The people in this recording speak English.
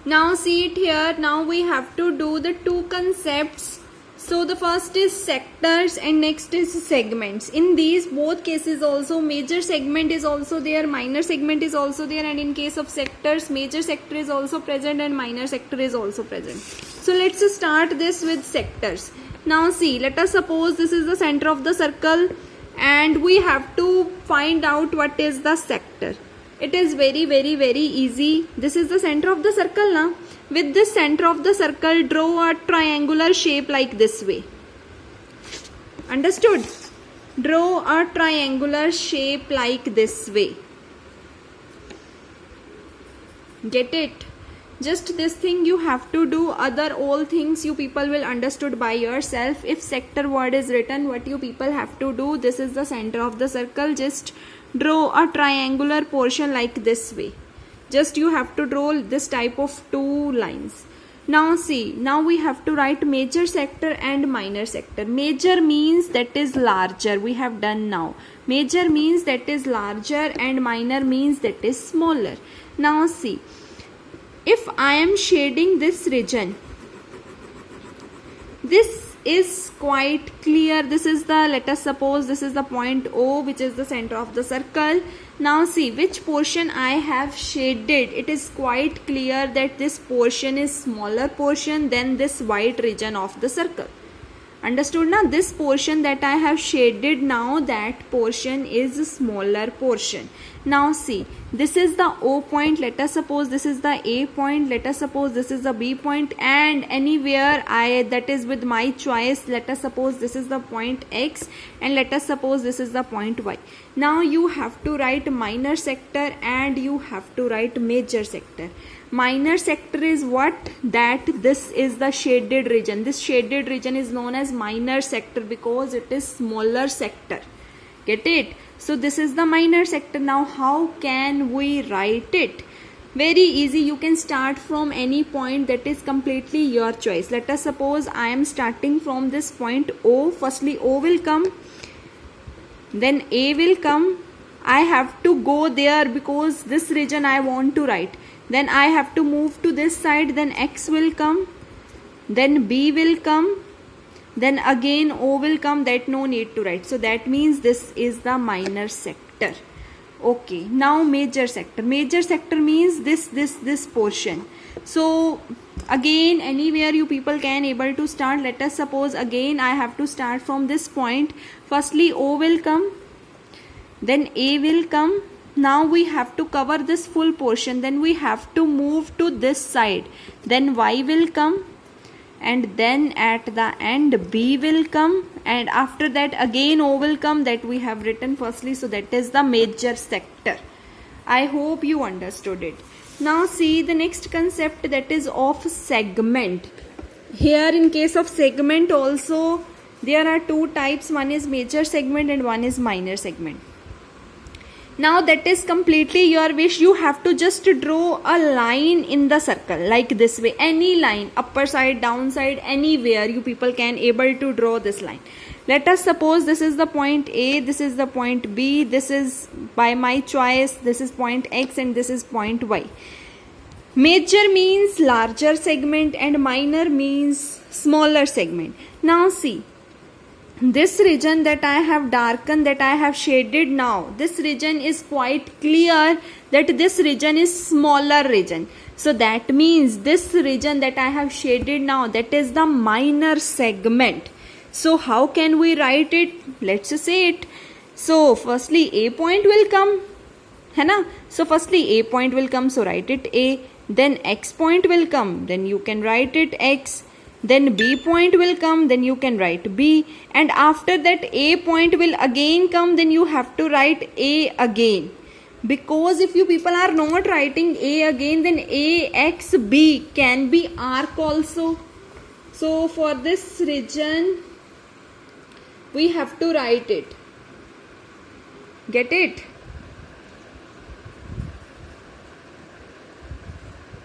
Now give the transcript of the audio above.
Now see it here. Now we have to do the two concepts. So the first is sectors and next is segments. In these both cases also major segment is also there, minor segment is also there, and in case of sectors, major sector is also present and minor sector is also present. So let's start this with sectors. Now see, let us suppose this is the center of the circle and we have to find out what is the sector. It is very easy. This is the center of the circle now. With this center of the circle, draw a triangular shape like this way. Understood? Draw a triangular shape like this way. Get it? Just this thing you have to do. Other all things you people will understood by yourself. If sector word is written, what you people have to do, this is the center of the circle. Just draw a triangular portion like this way. Just you have to draw this type of two lines. Now see, now we have to write major sector and minor sector. Major means that is larger. We have done now. Major means that is larger and minor means that is smaller. Now see, if I am shading this region, this is quite clear. This is the, let us suppose this is the point O, which is the center of the circle. Now see which portion I have shaded. It is quite clear that this portion is smaller portion than this white region of the circle. Understood now? This portion that I have shaded now, that portion is a smaller portion. Now see, this is the O point. Let us suppose this is the A point. Let us suppose this is the B point, and anywhere that is with my choice. Let us suppose this is the point X and let us suppose this is the point Y. Now you have to write minor sector and you have to write major sector. Minor sector is what? That this is the shaded region. This shaded region is known as minor sector because it is smaller sector. Get it? So this is the minor sector. Now how can we write it? Very easy. You can start from any point, that is completely your choice. Let us suppose I am starting from this point O. Firstly O will come, then A will come. I have to go there because this region I want to write. Then I have to move to this side, then X will come, then B will come, then again O will come. That no need to write. So that means this is the minor sector. Okay, now major sector. Major sector means this portion. So again anywhere you people can able to start. Let us suppose again I have to start from this point. Firstly O will come, then A will come. Now we have to cover this full portion. Then we have to move to this side. Then Y will come, and then at the end B will come, and after that again O will come, that we have written firstly. So that is the major sector. I hope you understood it. Now see the next concept, that is of segment. Here in case of segment also there are two types. One is major segment and one is minor segment. Now that is completely your wish. You have to just draw a line in the circle like this way. Any line, upper side, down side, anywhere you people can able to draw this line. Let us suppose this is the point A, this is the point B, this is by my choice, this is point X and this is point Y. Major means larger segment and minor means smaller segment. Now see, this region that I have darkened, that I have shaded now, this region is quite clear that this region is smaller region. So that means this region that I have shaded now, that is the minor segment. So how can we write it? Let's say it. So firstly A point will come, है ना? So firstly A point will come, so write it A. Then X point will come, then you can write it X. Then B point will come, then you can write B, and after that A point will again come, then you have to write A again. Because if you people are not writing A again, then A, X, B can be arc also. So for this region we have to write it. Get it?